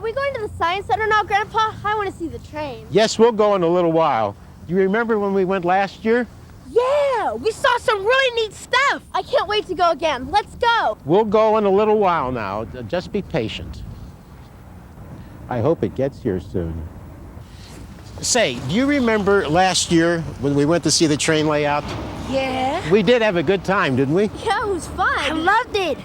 Are we going to the Science Center now, Grandpa? I want to see the train. Yes, we'll go in a little while. Do you remember when we went last year? Yeah, we saw some really neat stuff. I can't wait to go again. Let's go. We'll go in a little while now. Just be patient. I hope it gets here soon. Say, do you remember last year when we went to see the train layout? Yeah. We did have a good time, didn't we? Yeah, it was fun. I loved it.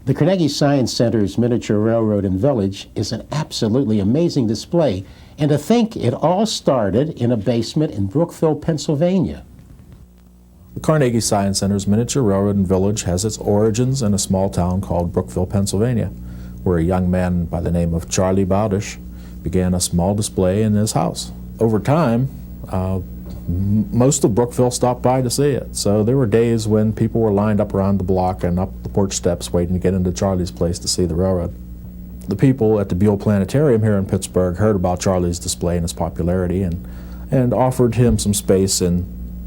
The Carnegie Science Center's miniature railroad and village is an absolutely amazing display, and to think it all started in a basement in Brookville, Pennsylvania. The Carnegie Science Center's miniature railroad and village has its origins in a small town called Brookville, Pennsylvania, where a young man by the name of Charlie Bowdish began a small display in his house. Over time, most of Brookville stopped by to see it. So there were days when people were lined up around the block and up the porch steps waiting to get into Charlie's place to see the railroad. The people at the Buell Planetarium here in Pittsburgh heard about Charlie's display and its popularity and offered him some space in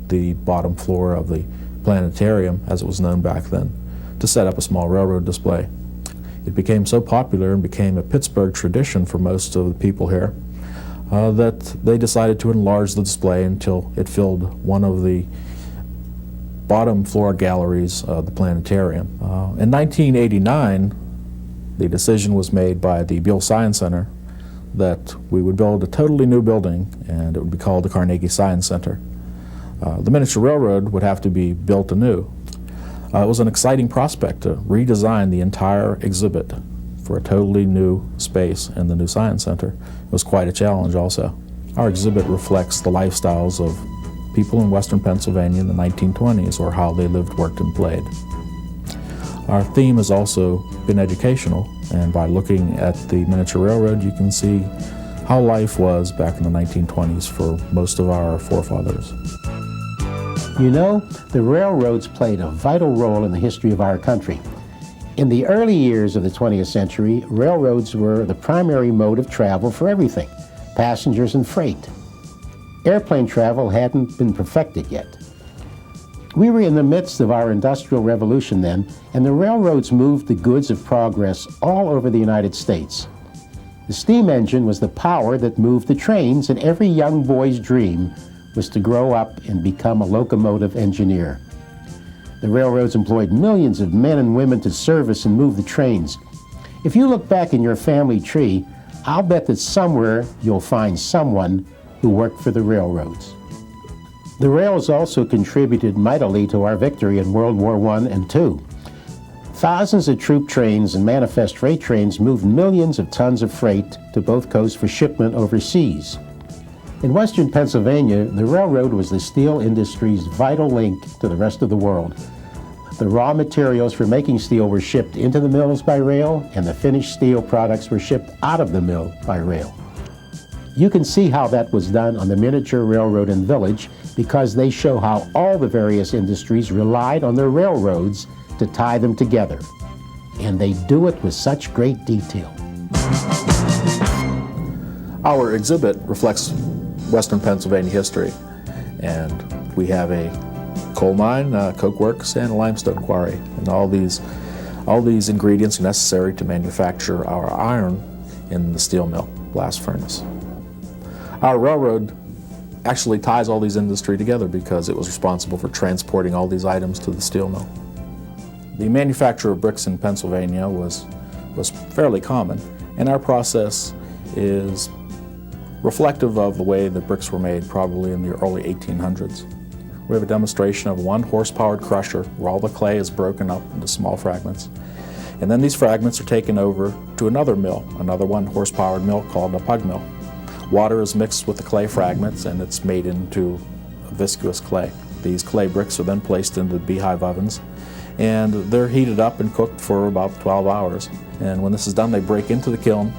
the bottom floor of the planetarium, as it was known back then, to set up a small railroad display. It became so popular and became a Pittsburgh tradition for most of the people here that they decided to enlarge the display until it filled one of the bottom floor galleries of the planetarium. In 1989, the decision was made by the Buell Science Center that we would build a totally new building, and it would be called the Carnegie Science Center. The miniature railroad would have to be built anew. It was an exciting prospect to redesign the entire exhibit for a totally new space in the new Science Center. It was quite a challenge also. Our exhibit reflects the lifestyles of people in western Pennsylvania in the 1920s, or how they lived, worked, and played. Our theme has also been educational, and by looking at the miniature railroad, you can see how life was back in the 1920s for most of our forefathers. You know, the railroads played a vital role in the history of our country. In the early years of the 20th century, railroads were the primary mode of travel for everything, passengers and freight. Airplane travel hadn't been perfected yet. We were in the midst of our Industrial Revolution then, and the railroads moved the goods of progress all over the United States. The steam engine was the power that moved the trains, and every young boy's dream was to grow up and become a locomotive engineer. The railroads employed millions of men and women to service and move the trains. If you look back in your family tree, I'll bet that somewhere you'll find someone who worked for the railroads. The rails also contributed mightily to our victory in World War I and II. Thousands of troop trains and manifest freight trains moved millions of tons of freight to both coasts for shipment overseas. In western Pennsylvania, the railroad was the steel industry's vital link to the rest of the world. The raw materials for making steel were shipped into the mills by rail, and the finished steel products were shipped out of the mill by rail. You can see how that was done on the miniature railroad and village, because they show how all the various industries relied on their railroads to tie them together. And they do it with such great detail. Our exhibit reflects western Pennsylvania history, and we have a coal mine, coke works, and a limestone quarry, and all these ingredients are necessary to manufacture our iron in the steel mill blast furnace. Our railroad actually ties all these industries together because it was responsible for transporting all these items to the steel mill. The manufacture of bricks in Pennsylvania was fairly common, and our process is reflective of the way that bricks were made probably in the early 1800s. We have a demonstration of a 1-horsepowered crusher where all the clay is broken up into small fragments. And then these fragments are taken over to another mill, another 1-horsepowered mill called a pug mill. Water is mixed with the clay fragments and it's made into a viscous clay. These clay bricks are then placed into beehive ovens, and they're heated up and cooked for about 12 hours. And when this is done, they break into the kiln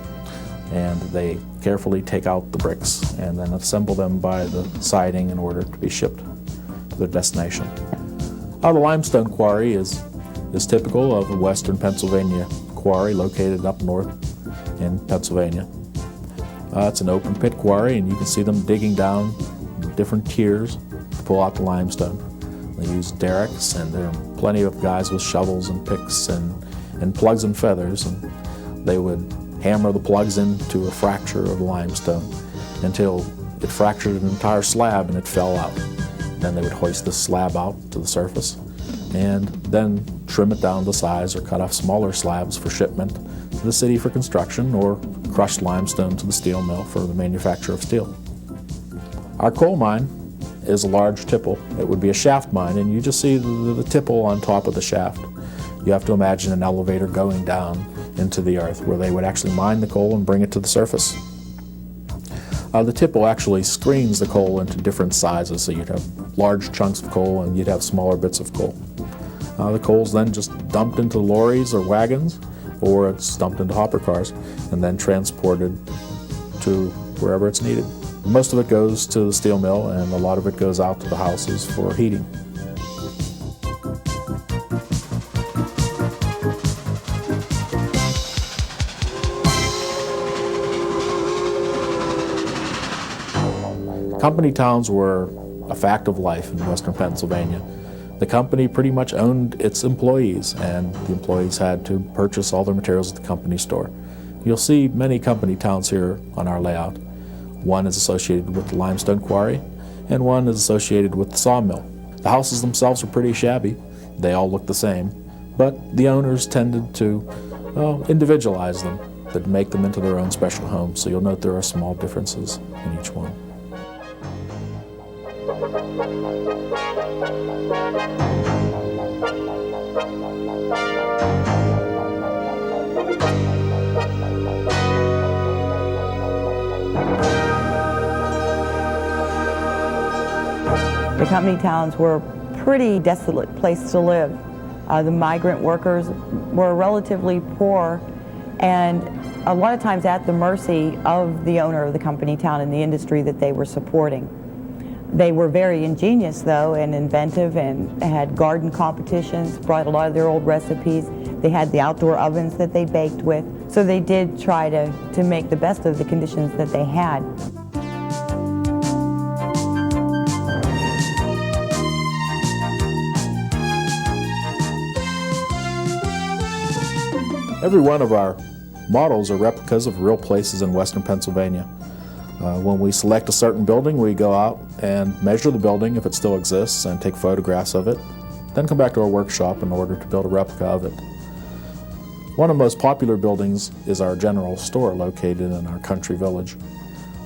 and they carefully take out the bricks and then assemble them by the siding in order to be shipped to their destination. The limestone quarry is typical of a western Pennsylvania quarry located up north in Pennsylvania. It's an open pit quarry, and you can see them digging down different tiers to pull out the limestone. They use derricks, and there are plenty of guys with shovels and picks and plugs and feathers, and they would hammer the plugs into a fracture of limestone until it fractured an entire slab and it fell out. Then they would hoist the slab out to the surface and then trim it down to size or cut off smaller slabs for shipment to the city for construction, or crushed limestone to the steel mill for the manufacture of steel. Our coal mine is a large tipple. It would be a shaft mine, and you just see the tipple on top of the shaft. You have to imagine an elevator going down into the earth where they would actually mine the coal and bring it to the surface. The tipple actually screens the coal into different sizes, so you'd have large chunks of coal and you'd have smaller bits of coal. The coal's then just dumped into lorries or wagons, or it's dumped into hopper cars and then transported to wherever it's needed. Most of it goes to the steel mill, and a lot of it goes out to the houses for heating. Company towns were a fact of life in western Pennsylvania. The company pretty much owned its employees, and the employees had to purchase all their materials at the company store. You'll see many company towns here on our layout. One is associated with the limestone quarry, and one is associated with the sawmill. The houses themselves are pretty shabby. They all look the same, but the owners tended to individualize them, that make them into their own special homes. So you'll note there are small differences in each one. The company towns were a pretty desolate place to live. The migrant workers were relatively poor and a lot of times at the mercy of the owner of the company town and the industry that they were supporting. They were very ingenious, though, and inventive, and had garden competitions, brought a lot of their old recipes. They had the outdoor ovens that they baked with. So they did try to make the best of the conditions that they had. Every one of our models are replicas of real places in western Pennsylvania. When we select a certain building, we go out and measure the building if it still exists and take photographs of it, then come back to our workshop in order to build a replica of it. One of the most popular buildings is our general store located in our country village.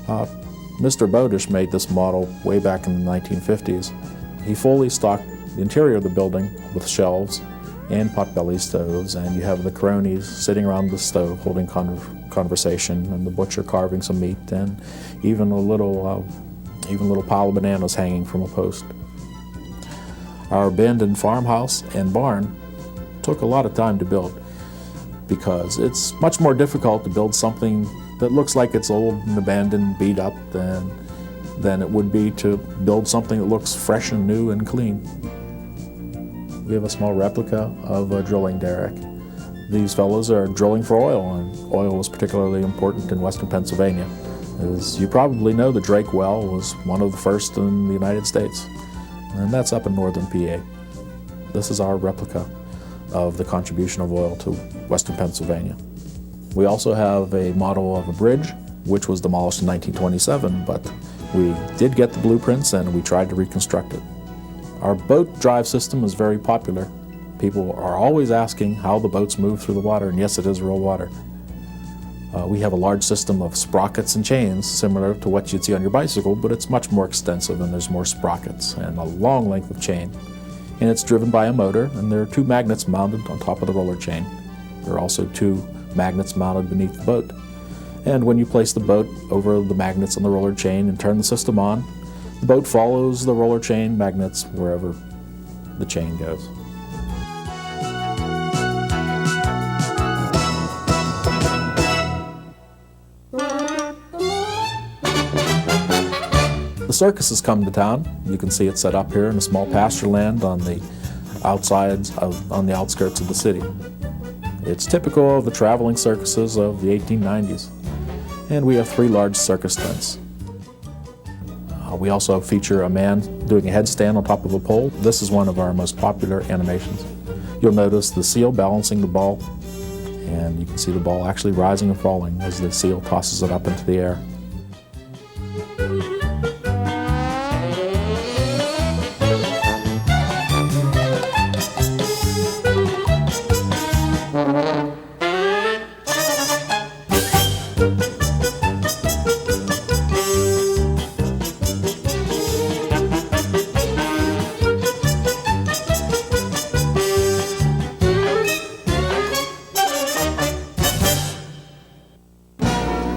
Mr. Bodish made this model way back in the 1950s. He fully stocked the interior of the building with shelves and potbelly stoves, and you have the cronies sitting around the stove holding conversation, and the butcher carving some meat, and even a little pile of bananas hanging from a post. Our abandoned farmhouse and barn took a lot of time to build because it's much more difficult to build something that looks like it's old and abandoned, beat up, than it would be to build something that looks fresh and new and clean. We have a small replica of a drilling derrick. These fellows are drilling for oil, and oil was particularly important in western Pennsylvania. As you probably know, the Drake well was one of the first in the United States, and that's up in northern PA. This is our replica of the contribution of oil to western Pennsylvania. We also have a model of a bridge, which was demolished in 1927, but we did get the blueprints and we tried to reconstruct it. Our boat drive system is very popular. People are always asking how the boats move through the water, and yes, it is real water. We have a large system of sprockets and chains, similar to what you'd see on your bicycle, but it's much more extensive and there's more sprockets and a long length of chain. And it's driven by a motor, and there are 2 magnets mounted on top of the roller chain. There are also 2 magnets mounted beneath the boat. And when you place the boat over the magnets on the roller chain and turn the system on, the boat follows the roller chain magnets wherever the chain goes. circuses come to town. You can see it set up here in a small pasture land on the on the outskirts of the city. It's typical of the traveling circuses of the 1890s. And we have 3 large circus tents. We also feature a man doing a headstand on top of a pole. This is one of our most popular animations. You'll notice the seal balancing the ball, and you can see the ball actually rising and falling as the seal tosses it up into the air.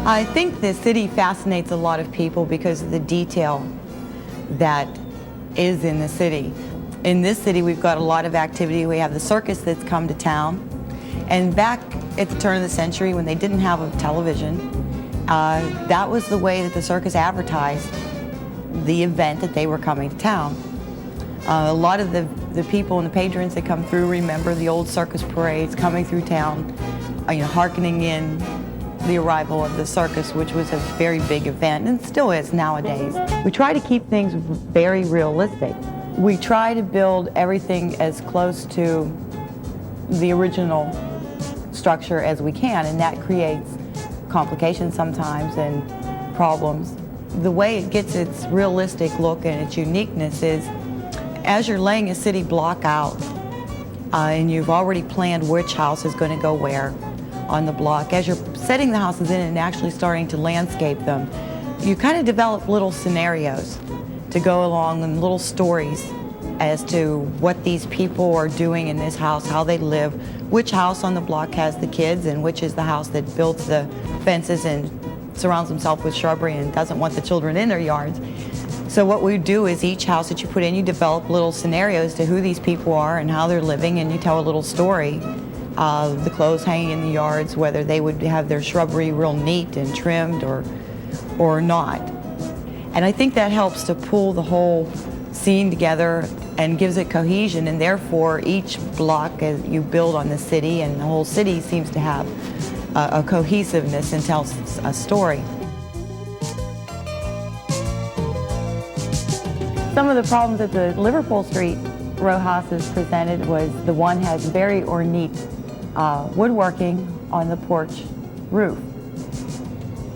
I think the city fascinates a lot of people because of the detail that is in the city. In this city, we've got a lot of activity. We have the circus that's come to town. And back at the turn of the century, when they didn't have a television, that was the way that the circus advertised the event that they were coming to town. A lot of the people and the patrons that come through remember the old circus parades coming through town, hearkening in the arrival of the circus, which was a very big event and still is nowadays. We try to keep things very realistic. We try to build everything as close to the original structure as we can, and that creates complications sometimes and problems. The way it gets its realistic look and its uniqueness is as you're laying a city block out and you've already planned which house is going to go where on the block, as you're setting the houses in and actually starting to landscape them, you kind of develop little scenarios to go along and little stories as to what these people are doing in this house, how they live, which house on the block has the kids and which is the house that builds the fences and surrounds themselves with shrubbery and doesn't want the children in their yards. So what we do is each house that you put in, you develop little scenarios to who these people are and how they're living, and you tell a little story. The clothes hanging in the yards, whether they would have their shrubbery real neat and trimmed or not. And I think that helps to pull the whole scene together and gives it cohesion, and therefore each block as you build on the city and the whole city seems to have a cohesiveness and tells a story. Some of the problems that the Liverpool Street row houses presented was the one has very ornate woodworking on the porch roof.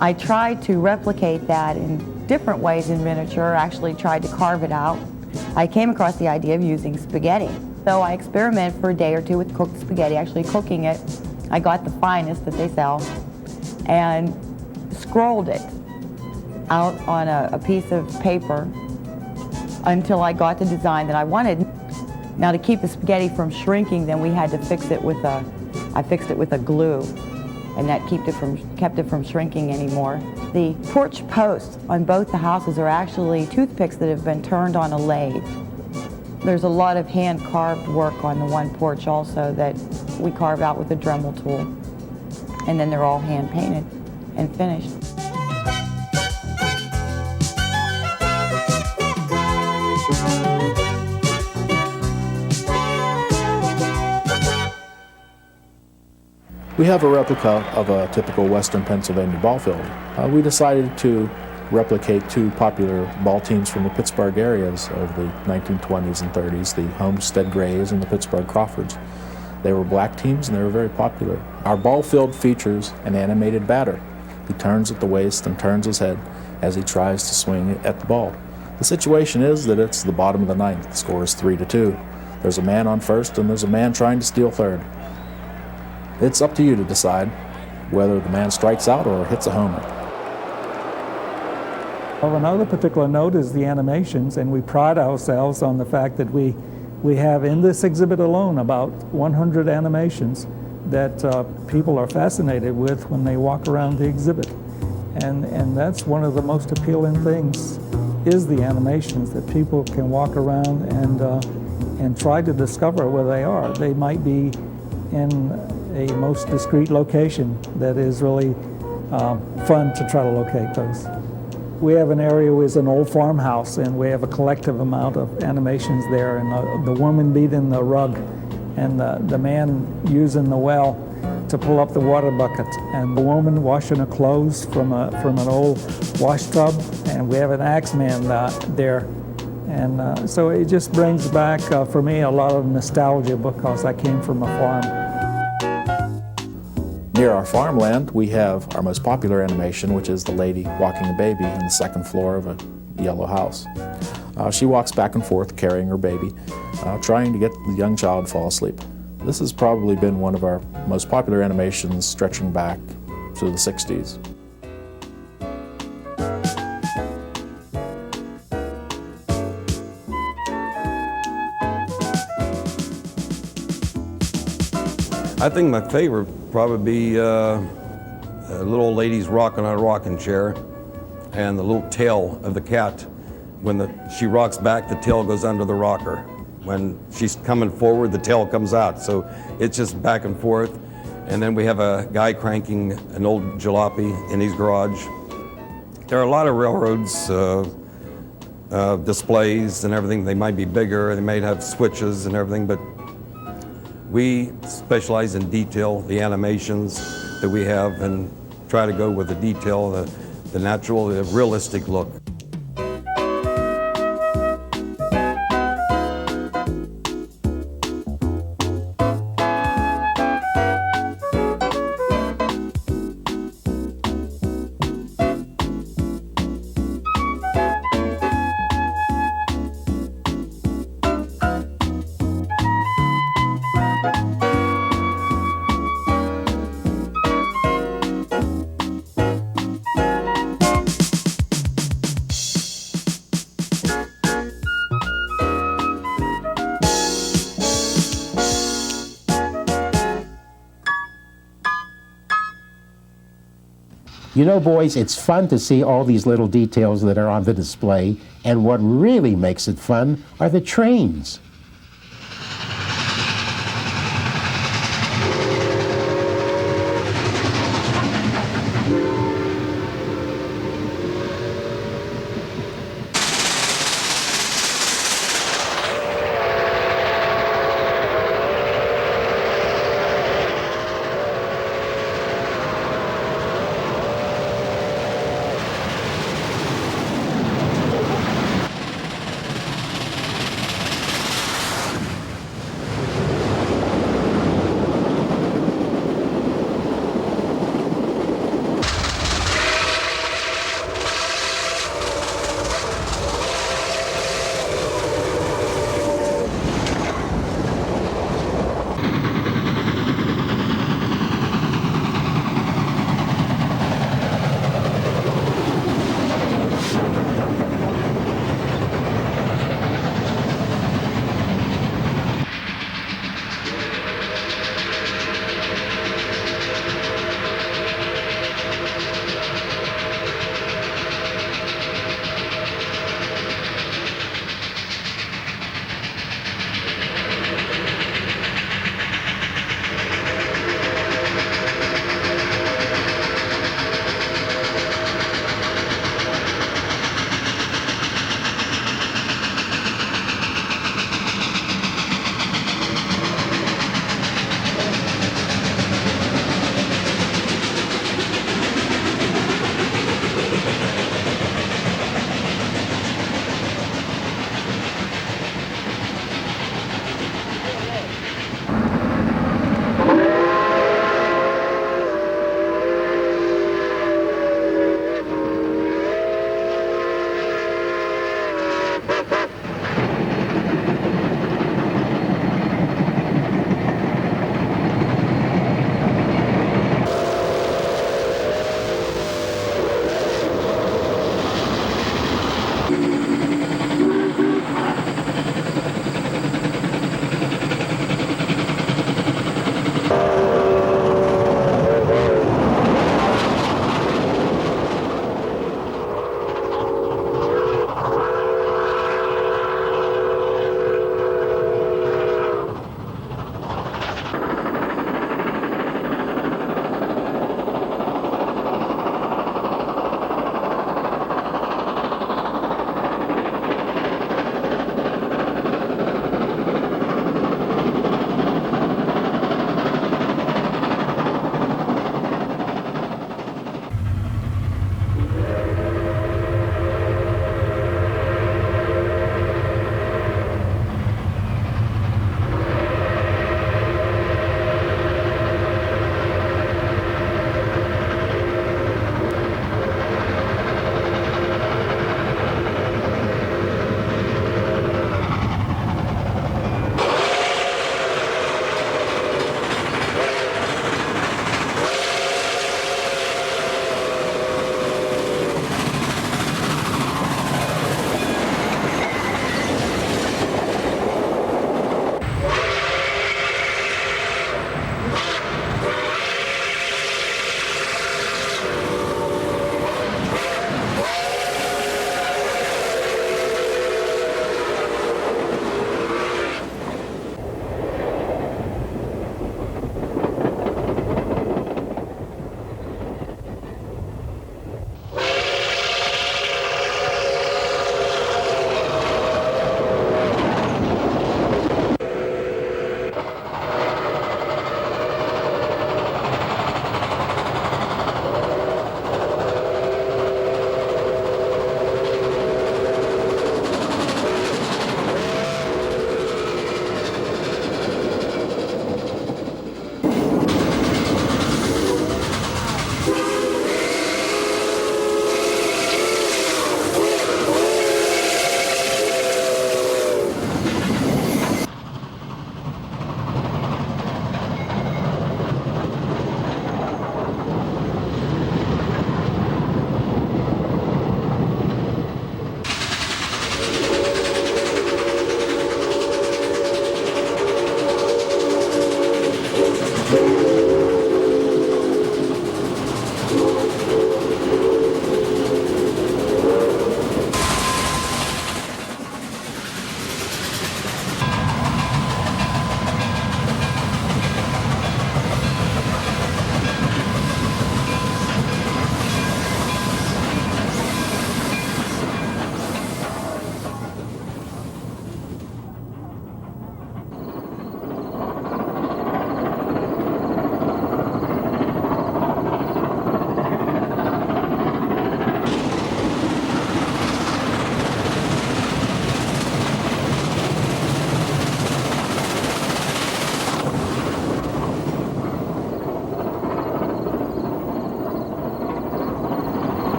I tried to replicate that in different ways in miniature, actually tried to carve it out. I came across the idea of using spaghetti. So I experimented for a day or two with cooked spaghetti, actually cooking it. I got the finest that they sell and scrolled it out on a piece of paper until I got the design that I wanted. Now to keep the spaghetti from shrinking, then we had to fix it with I fixed it with a glue, and that kept it from shrinking anymore. The porch posts on both the houses are actually toothpicks that have been turned on a lathe. There's a lot of hand-carved work on the one porch also that we carve out with a Dremel tool, and then they're all hand-painted and finished. We have a replica of a typical Western Pennsylvania ball field. We decided to replicate 2 popular ball teams from the Pittsburgh areas of the 1920s and 30s, the Homestead Grays and the Pittsburgh Crawfords. They were black teams and they were very popular. Our ball field features an animated batter. He turns at the waist and turns his head as he tries to swing at the ball. The situation is that it's the bottom of the 9th. The score is 3-2. There's a man on first and there's a man trying to steal third. It's up to you to decide whether the man strikes out or hits a homer. Well, another particular note is the animations, and we pride ourselves on the fact that we have in this exhibit alone about 100 animations that people are fascinated with when they walk around the exhibit. And that's one of the most appealing things, is the animations, that people can walk around and try to discover where they are. They might be in a most discreet location that is really fun to try to locate those. We have an area with an old farmhouse, and we have a collective amount of animations there, and the woman beating the rug, and the man using the well to pull up the water bucket, and the woman washing her clothes from an old wash tub, and we have an axe man there. And so it just brings back, for me, a lot of nostalgia because I came from a farm. Near our farmland, we have our most popular animation, which is the lady walking a baby on the second floor of a yellow house. She walks back and forth carrying her baby, trying to get the young child to fall asleep. This has probably been one of our most popular animations stretching back to the 60s. I think my favorite would probably be a little old lady's rocking on a rocking chair, and the little tail of the cat. When she rocks back, the tail goes under the rocker. When she's coming forward, the tail comes out. So it's just back and forth. And then we have a guy cranking an old jalopy in his garage. There are a lot of railroads displays and everything. They might be bigger, they might have switches and everything, but we specialize in detail, the animations that we have, and try to go with the detail, the natural, the realistic look. You know, boys, it's fun to see all these little details that are on the display, and what really makes it fun are the trains.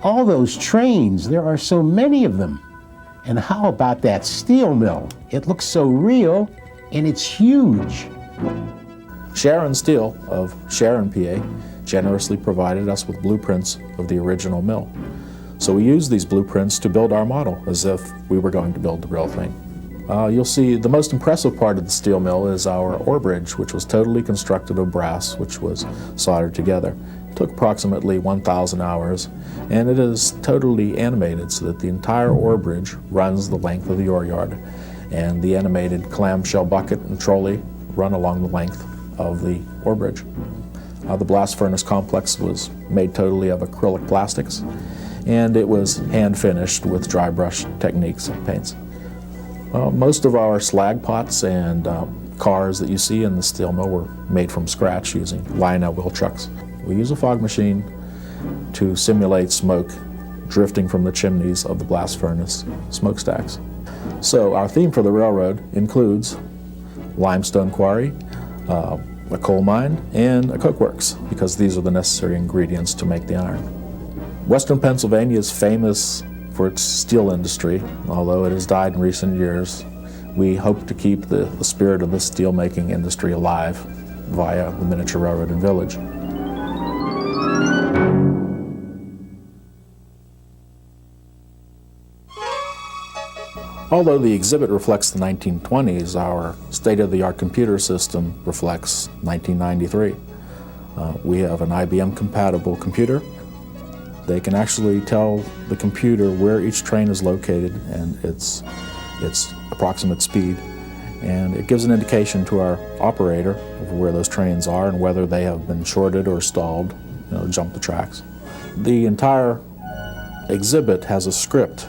All those trains, there are so many of them. And how about that steel mill? It looks so real, and it's huge. Sharon Steel of Sharon, PA, generously provided us with blueprints of the original mill. So we used these blueprints to build our model as if we were going to build the real thing. You'll see the most impressive part of the steel mill is our ore bridge, which was totally constructed of brass, which was soldered together. It took approximately 1,000 hours, and it is totally animated so that the entire ore bridge runs the length of the ore yard, and the animated clamshell bucket and trolley run along the length of the ore bridge. The blast furnace complex was made totally of acrylic plastics, and it was hand finished with dry brush techniques and paints. Most of our slag pots and cars that you see in the steel mill were made from scratch using Lionel wheel trucks. We use a fog machine to simulate smoke drifting from the chimneys of the blast furnace smokestacks. So our theme for the railroad includes limestone quarry, a coal mine, and a cokeworks, because these are the necessary ingredients to make the iron. Western Pennsylvania is famous for its steel industry. Although it has died in recent years, we hope to keep the spirit of the steel-making industry alive via the miniature railroad and village. Although the exhibit reflects the 1920s, our state-of-the-art computer system reflects 1993. We have an IBM-compatible computer. They can actually tell the computer where each train is located and its approximate speed, and it gives an indication to our operator of where those trains are and whether they have been shorted or stalled, jump the tracks. The entire exhibit has a script,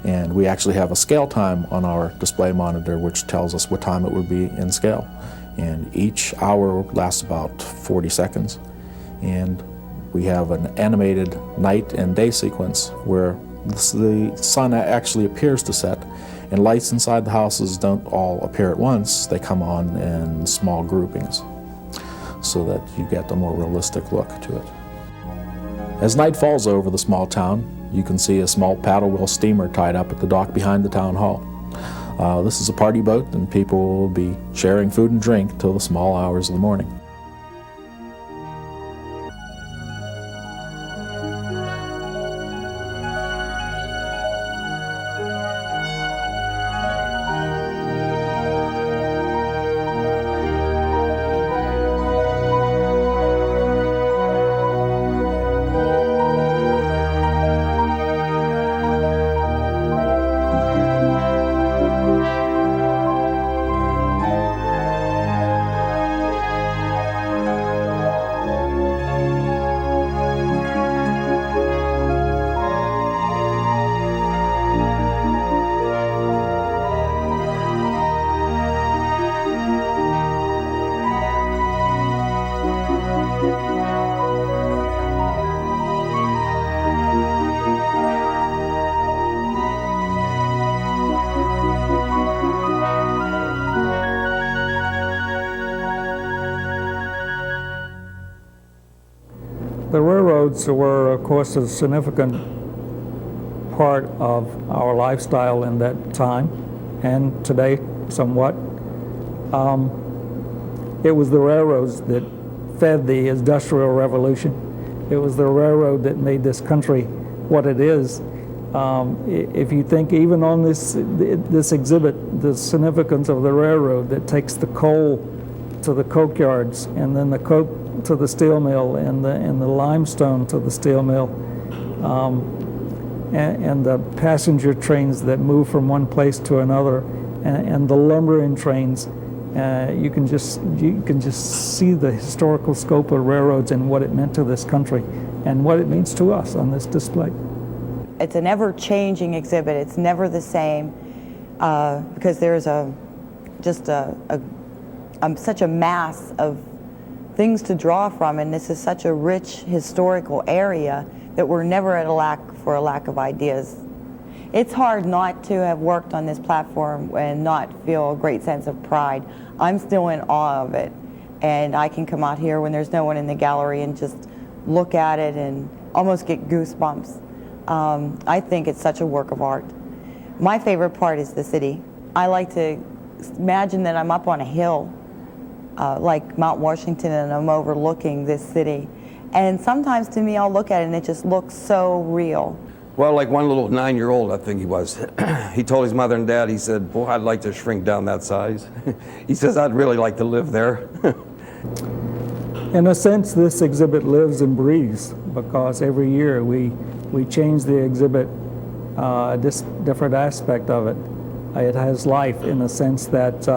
and we actually have a scale time on our display monitor which tells us what time it would be in scale. And each hour lasts about 40 seconds. And we have an animated night and day sequence where the sun actually appears to set, and lights inside the houses don't all appear at once. They come on in small groupings so that you get a more realistic look to it. As night falls over the small town, you can see a small paddle wheel steamer tied up at the dock behind the town hall. This is a party boat, and people will be sharing food and drink till the small hours of the morning. The railroads were, of course, a significant part of our lifestyle in that time, and today somewhat. It was the railroads that fed the Industrial Revolution. It was the railroad that made this country what it is. If you think even on this exhibit, the significance of the railroad that takes the coal to the coke yards, and then the coke to the steel mill, and the limestone to the steel mill, and the passenger trains that move from one place to another, and the lumbering trains. You can just see the historical scope of railroads and what it meant to this country, and what it means to us on this display. It's an ever-changing exhibit. It's never the same because there's such a mass of things to draw from, and this is such a rich historical area that we're never at a lack of ideas. It's hard not to have worked on this platform and not feel a great sense of pride. I'm still in awe of it, and I can come out here when there's no one in the gallery and just look at it and almost get goosebumps. I think it's such a work of art. My favorite part is the city. I like to imagine that I'm up on a hill, like Mount Washington, and I'm overlooking this city. And sometimes to me, I'll look at it and it just looks so real. Well, like one little 9-year-old, I think he was, he told his mother and dad, he said, boy, I'd like to shrink down that size. He says, I'd really like to live there. In a sense, this exhibit lives and breathes because every year we change the exhibit, this different aspect of it. It has life in the sense that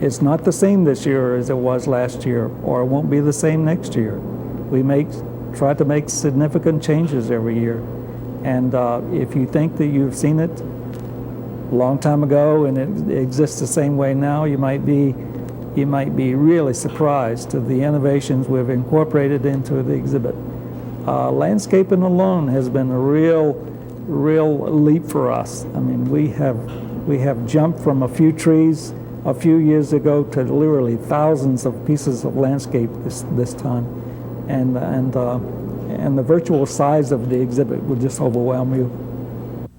it's not the same this year as it was last year, or it won't be the same next year. We try to make significant changes every year. And if you think that you've seen it a long time ago and it exists the same way now, you might be really surprised at the innovations we've incorporated into the exhibit. Landscaping alone has been a real leap for us. I mean, we have jumped from a few trees a few years ago to literally thousands of pieces of landscape this time. And the virtual size of the exhibit would just overwhelm you.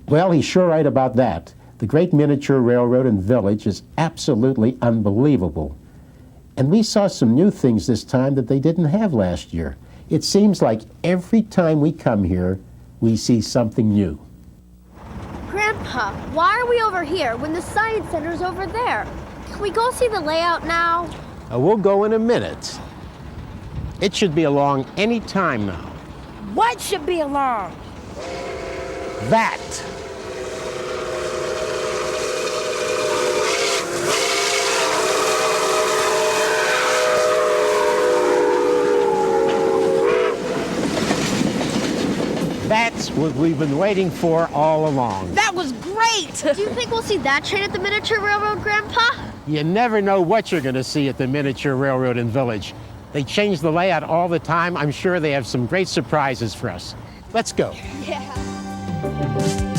Well, he's sure right about that. The great miniature railroad and village is absolutely unbelievable. And we saw some new things this time that they didn't have last year. It seems like every time we come here, we see something new. Grandpa, why are we over here when the Science Center's over there? Can we go see the layout now? We'll go in a minute. It should be along any time now. What should be along? That. That's what we've been waiting for all along. That was great! Do you think we'll see that train at the miniature railroad, Grandpa? You never know what you're going to see at the miniature railroad and village. They change the layout all the time. I'm sure they have some great surprises for us. Let's go. Yeah.